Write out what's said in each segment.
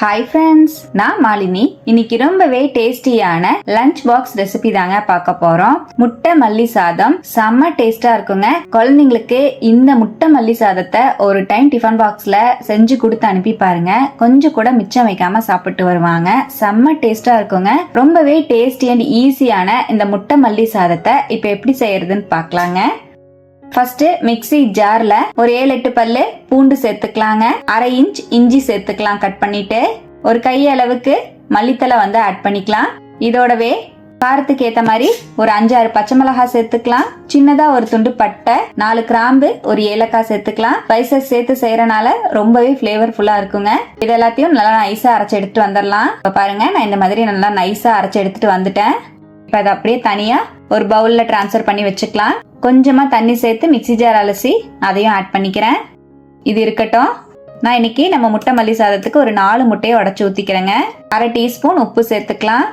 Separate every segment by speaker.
Speaker 1: Hi friends, நான் மாலினி. இன்னைக்கு ரொம்பவே டேஸ்டியான லஞ்ச் பாக்ஸ் ரெசிபி தாங்க பார்க்க போறோம். முட்டை மல்லி சாதம் செம்ம டேஸ்டா இருக்குங்க. குழந்தைங்களுக்கு இந்த முட்டை மல்லி சாதத்தை ஒரு டைம் டிஃபன் பாக்ஸ்ல செஞ்சு கொடுத்து அனுப்பி பாருங்க. கொஞ்சம் கூட மிச்சம் வைக்காம சாப்பிட்டு வருவாங்க. செம்ம டேஸ்டா இருக்குங்க. ரொம்பவே டேஸ்டி அண்ட் ஈஸியான இந்த முட்டை மல்லி சாதத்தை இப்ப எப்படி செய்யறதுன்னு பார்க்கலாங்க. ஃபர்ஸ்ட் மிக்ஸி ஜார்ல ஒரு 7-8 பல்லு பூண்டு சேர்த்துக்கலாங்க. 1/2 இன்ச் இஞ்சி சேர்த்துக்கலாம் கட் பண்ணிட்டு. ஒரு கை அளவுக்கு மல்லித்தலை ஆட் பண்ணிக்கலாம். இதோடவே காரத்துக்கு ஏத்த மாதிரி ஒரு 5-6 பச்சை மிளகாய் சேர்த்துக்கலாம். சின்னதா ஒரு துண்டு பட்டை, 4 கிராம்பு, ஒரு ஏலக்காய் சேர்த்துக்கலாம். ஸ்பைசஸ் சேர்த்து செய்யறனால ரொம்பவே ஃபிளேவர்ஃபுல்லா இருக்குங்க. இது எல்லாத்தையும் நல்லா நைஸா அரைச்சு எடுத்துட்டு வந்துடலாம். இப்ப பாருங்க, நான் இந்த மாதிரி நல்லா நைஸா அரைச்சு எடுத்துட்டு வந்துட்டேன். இப்ப அதை அப்படியே தனியா ஒரு பவுல்ல டிரான்ஸ்ஃபர் பண்ணி வச்சுக்கலாம். கொஞ்சமா தண்ணி சேர்த்து மிக்ஸி ஜார் அலசி அதையும் ஆட் பண்ணிக்கிறேன். இது இருக்கட்டும். நான் இன்னைக்கு நம்ம முட்டை மல்லி சாதத்துக்கு ஒரு 4 முட்டையை உடைச்சு ஊத்திக்கிறேங்க. 1/2 டீஸ்பூன் உப்பு சேர்த்துக்கலாம்.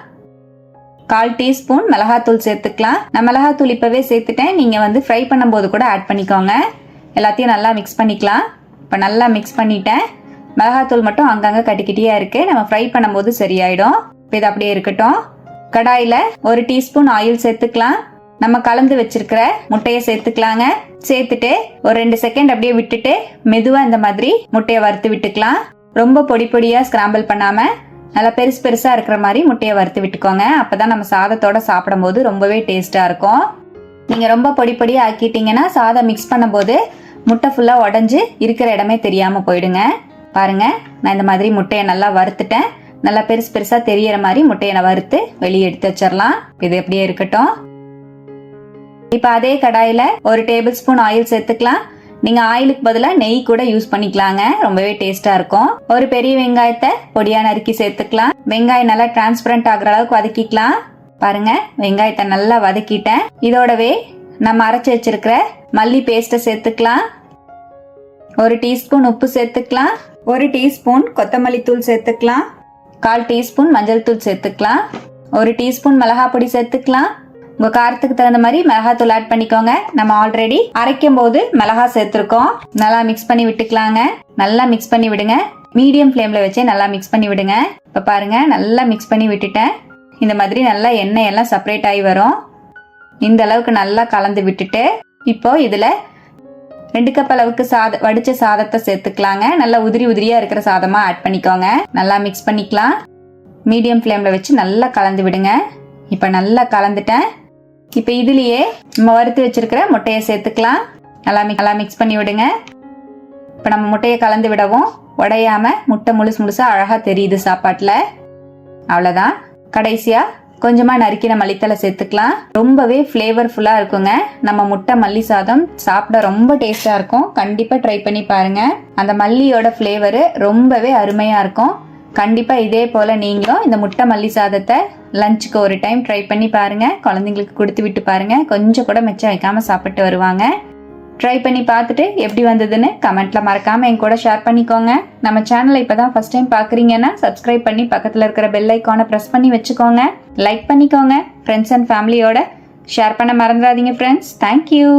Speaker 1: 1/4 டீஸ்பூன் மிளகாத்தூள் சேர்த்துக்கலாம். நான் மிளகாத்தூள் இப்பவே சேர்த்துட்டேன். நீங்க ஃப்ரை பண்ணும்போது கூட ஆட் பண்ணிக்கோங்க. எல்லாத்தையும் நல்லா மிக்ஸ் பண்ணிக்கலாம். இப்ப நல்லா மிக்ஸ் பண்ணிட்டேன். மிளகாத்தூள் மட்டும் அங்கங்க கட்டிக்கிட்டே இருக்கு. நம்ம ஃப்ரை பண்ணும்போது சரியாயிடும். இது அப்படியே இருக்கட்டும். கடாயில 1 டீஸ்பூன் ஆயில் சேர்த்துக்கலாம். நம்ம கலந்து வச்சிருக்கிற முட்டையை சேர்த்துக்கலாங்க. சேர்த்துட்டு ஒரு 2 செகண்ட் அப்படியே விட்டுட்டு மெதுவா இந்த மாதிரி முட்டையை வறுத்து விட்டுக்கலாம். ரொம்ப பொடி பொடியா ஸ்கிராம்பிள் பண்ணாம நல்லா பெருசு பெருசா இருக்கிற மாதிரி முட்டையை வறுத்து விட்டுக்கோங்க. அப்பதான் நம்ம சாதத்தோட சாப்பிடும் போது ரொம்பவே டேஸ்டா இருக்கும். நீங்க ரொம்ப பொடி பொடியா ஆக்கிட்டீங்கன்னா சாதம் மிக்ஸ் பண்ணும் போது முட்டை ஃபுல்லா உடஞ்சு இருக்கிற இடமே தெரியாம போயிடுங்க. பாருங்க, நான் இந்த மாதிரி முட்டையை நல்லா வறுத்துட்டேன். நல்லா பெருசு பெருசா தெரியற மாதிரி முட்டையை வறுத்து வெளியே எடுத்து வச்சிடலாம். இது எப்படியே இருக்கட்டும். இப்ப அதே கடாயில ஒரு டேபிள் ஸ்பூன் ஆயில் சேர்த்துக்கலாம். நீங்க ஆயிலுக்கு பதிலா நெய் கூட யூஸ் பண்ணிக்கலாங்க. ரொம்பவே டேஸ்டா இருக்கும். ஒரு பெரிய வெங்காயத்தை பொடியா நறுக்கி சேர்த்துக்கலாம். வெங்காயம் நல்லா டிரான்ஸ்பரண்ட் ஆகுற அளவுக்கு வதக்கிக்கலாம். பாருங்க, வெங்காயத்தை நல்லா வதக்கிட்டேன். இதோடவே நம்ம அரைச்சு வச்சிருக்கிற மல்லி பேஸ்ட சேர்த்துக்கலாம். 1 டீஸ்பூன் உப்பு சேர்த்துக்கலாம். 1 டீஸ்பூன் கொத்தமல்லி தூள் சேர்த்துக்கலாம். 1/4 டீஸ்பூன் மஞ்சள் தூள் சேர்த்துக்கலாம். 1 டீஸ்பூன் மிளகாய் பொடி சேர்த்துக்கலாம். உங்க காரத்துக்கு தகுந்த மாதிரி மிளகாய் தூள் ஆட் பண்ணிக்கோங்க. நம்ம ஆல்ரெடி அரைக்கும் போது மிளகாய் சேர்த்திருக்கோம். நல்லா மிக்ஸ் பண்ணி விட்டுக்கலாங்க. நல்லா மிக்ஸ் பண்ணி விடுங்க. மீடியம் ஃப்ளேம்ல வச்சே நல்லா மிக்ஸ் பண்ணி விடுங்க. இப்ப பாருங்க, நல்லா மிக்ஸ் பண்ணி விட்டுட்டேன். இந்த மாதிரி நல்லா எண்ணெய் எல்லாம் செப்பரேட் ஆகி வரும். இந்த அளவுக்கு நல்லா கலந்து விட்டுட்டு இப்போ இதுல 2 கப் அளவுக்கு வடிச்ச சாதத்தை சேர்த்துக்கலாங்க. நல்லா உதிரி உதிரியா இருக்கிற சாதமா ஆட் பண்ணிக்கோங்க. நல்லா மிக்ஸ் பண்ணிக்கலாம். மீடியம் ஃப்ளேம்ல வச்சு நல்லா கலந்து விடுங்க. இப்ப நல்லா கலந்துட்டேன். இப்ப இதுலயே நம்ம வறுத்து வச்சிருக்கிற முட்டையை சேர்த்துக்கலாம். நல்லா மிக்ஸ் பண்ணி விடுங்க. இப்ப நம்ம முட்டையை கலந்து விடவும் உடையாம முட்டை முழுசா அழகா தெரியுது சாப்பாட்டுல. அவ்வளவுதான். கடைசியா கொஞ்சமா நறுக்கின மல்லித்தலை சேர்த்துக்கலாம். ரொம்பவே ஃபிளேவர்ஃபுல்லா இருக்குங்க. நம்ம முட்டை மல்லி சாதம் சாப்பிட ரொம்ப டேஸ்டா இருக்கும். கண்டிப்பா ட்ரை பண்ணி பாருங்க. அந்த மல்லியோட ஃபிளேவர் ரொம்பவே அருமையா இருக்கும். கண்டிப்பா இதே போல நீங்களும் இந்த முட்டை மல்லி சாதத்தை லஞ்சுக்கு ஒரு டைம் ட்ரை பண்ணி பாருங்க. குழந்தைங்களுக்கு கொடுத்து விட்டு பாருங்க. கொஞ்சம் கூட மிச்சம் வைக்காம சாப்பிட்டு வருவாங்க. ட்ரை பண்ணி பார்த்துட்டு எப்படி வந்ததுன்னு கமெண்ட்ல மறக்காம என் கூட ஷேர் பண்ணிக்கோங்க. நம்ம சேனலை இப்பதான் ஃபர்ஸ்ட் டைம் பாக்குறீங்கன்னா சப்ஸ்கிரைப் பண்ணி பக்கத்துல இருக்கிற பெல் ஐக்கானை பிரஸ் பண்ணி வச்சுக்கோங்க. லைக் பண்ணிக்கோங்க. ஃப்ரெண்ட்ஸ் அண்ட் ஃபேமிலியோட ஷேர் பண்ண மறந்துடாதீங்க ஃப்ரெண்ட்ஸ். தேங்க்யூ.